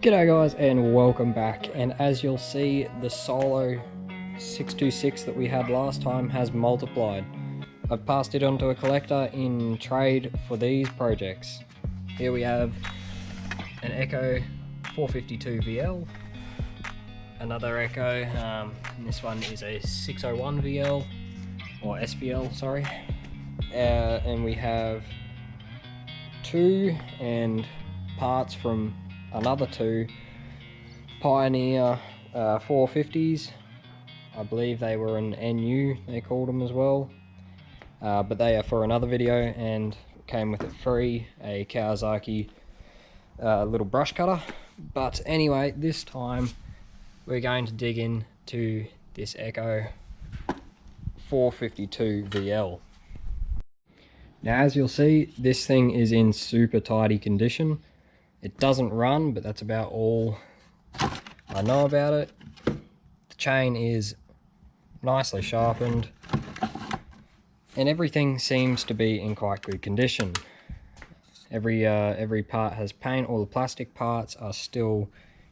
G'day guys and welcome back, and as you'll see, the Solo 626 that we had last time has multiplied. I've passed it on to a collector in trade for these projects. Here we have an Echo 452 VL, another Echo, and this one is a 601 VL, or SVL, sorry. And we have two and parts from another two Pioneer 450s. I believe they were an NU, they called them as well, but they are for another video, and came with it free, a Kawasaki little brush cutter. But anyway, this time we're going to dig into this Echo 452 VL. Now, as you'll see, this thing is in super tidy condition. It doesn't run, but that's about all I know about it. The chain is nicely sharpened, and everything seems to be in quite good condition. Every part has paint. All the plastic parts are still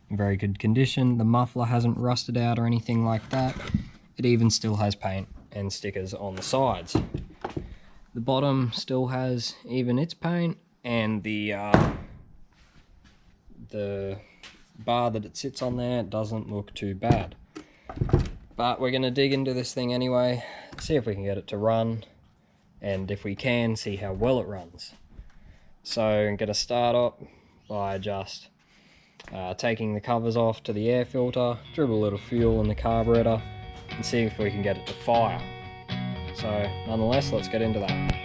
in very good condition. The muffler hasn't rusted out or anything like that. It even still has paint and stickers on the sides. The bottom still has even its paint, and the bar that it sits on there doesn't look too bad. But we're going to dig into this thing anyway, see if we can get it to run, and if we can, see how well it runs. So I'm going to start up by just taking the covers off to the air filter, dribble a little fuel in the carburetor, and see if we can get it to fire. So nonetheless, let's get into that.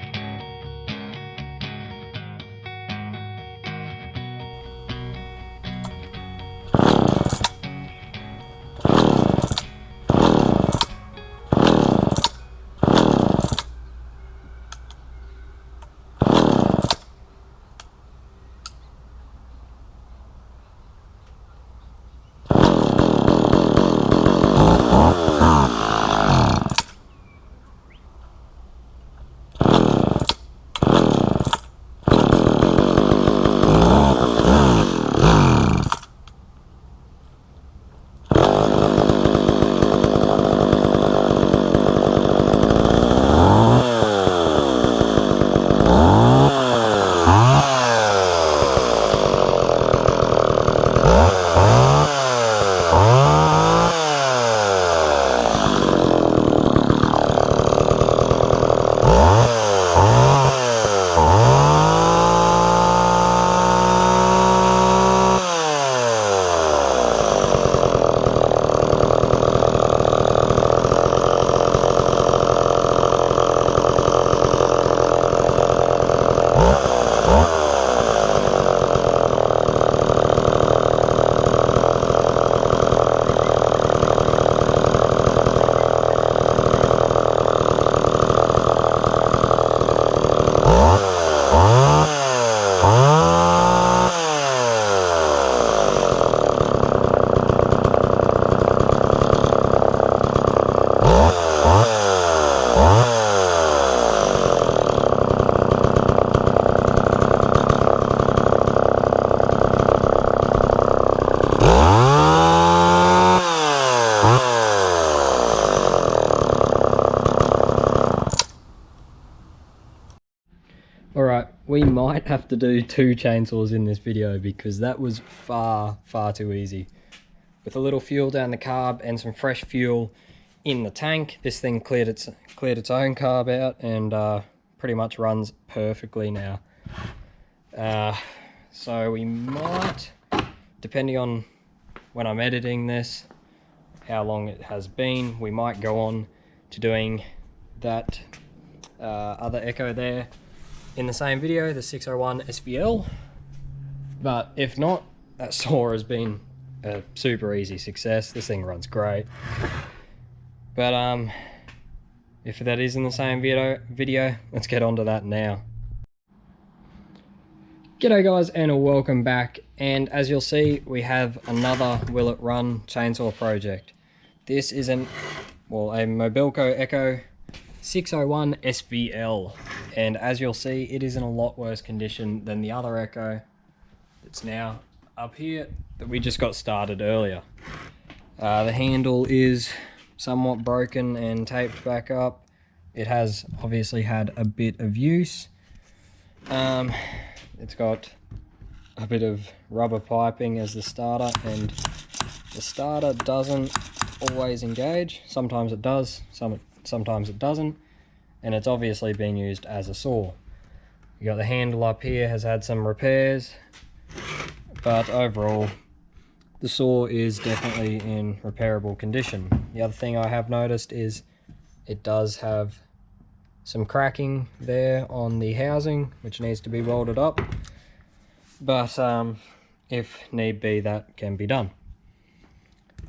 Alright, we might have to do two chainsaws in this video because that was far too easy. With a little fuel down the carb and some fresh fuel in the tank, this thing cleared its own carb out and pretty much runs perfectly now. So we might, depending on when I'm editing this, how long it has been, we might go on to doing that other Echo there in the same video, the 601 SVL. But if not, that saw has been a super easy success. This thing runs great. But if that is in the same video, let's get on to that now. G'day guys and welcome back, and as you'll see, we have another Will It Run chainsaw project. This is a Mobilco Echo 601 SVL, and as you'll see, it is in a lot worse condition than the other Echo. It's now up here that we just got started earlier. The handle is somewhat broken and taped back up. It has obviously had a bit of use. It's got a bit of rubber piping as the starter, and the starter doesn't always engage. Sometimes it does, sometimes it doesn't, and it's obviously been used as a saw. You got the handle up here, has had some repairs, but overall the saw is definitely in repairable condition. The other thing I have noticed is it does have some cracking there on the housing, which needs to be welded up, but if need be, that can be done.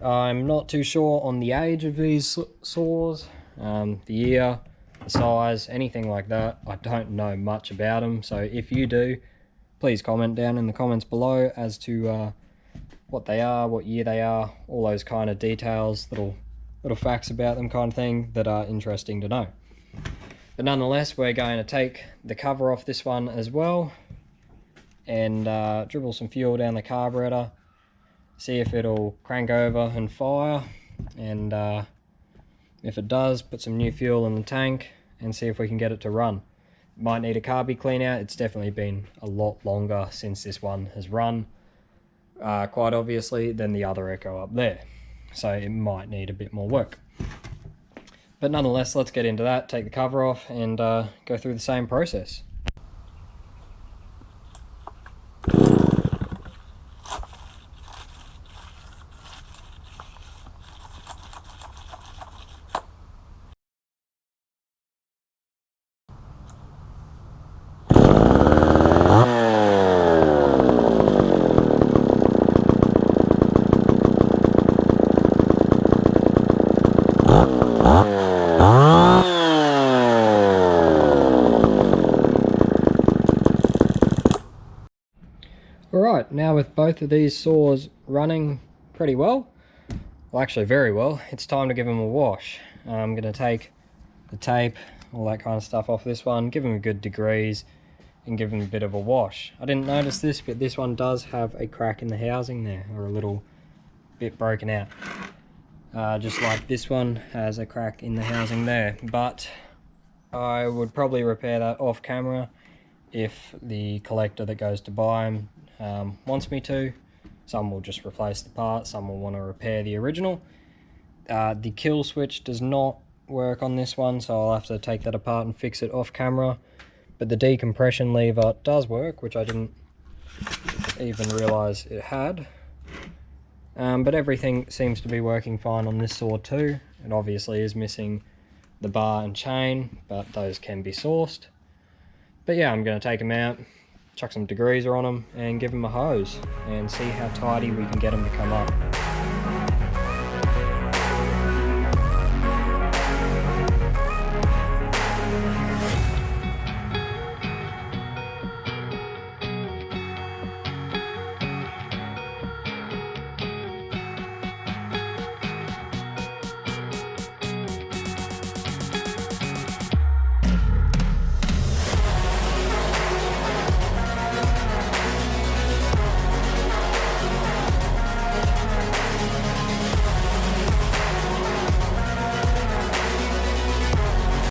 I'm not too sure on the age of these saws, the year, the size, anything like that. I don't know much about them, so if you do, please comment down in the comments below as to what they are, what year they are, all those kind of details, little facts about them kind of thing that are interesting to know. But nonetheless, we're going to take the cover off this one as well and dribble some fuel down the carburetor, see if it'll crank over and fire, and if it does, put some new fuel in the tank and see if we can get it to run. Might need a carby clean out. It's definitely been a lot longer since this one has run, quite obviously, than the other Echo up there, so it might need a bit more work. But nonetheless, let's get into that, take the cover off and go through the same process. Alright, now with both of these saws running pretty well, actually very well, it's time to give them a wash. I'm going to take the tape, all that kind of stuff off this one, give them a good degrease and give them a bit of a wash. I didn't notice this, but this one does have a crack in the housing there, or a little bit broken out. Just like this one has a crack in the housing there, but I would probably repair that off camera if the collector that goes to buy them wants me to. Some will just replace the part, some will want to repair the original. The kill switch does not work on this one, so I'll have to take that apart and fix it off camera, but the decompression lever does work, which I didn't even realize it had. But everything seems to be working fine on this saw too. It obviously is missing the bar and chain, but those can be sourced. But yeah, I'm going to take them out, chuck some degreaser on them and give them a hose and see how tidy we can get them to come up.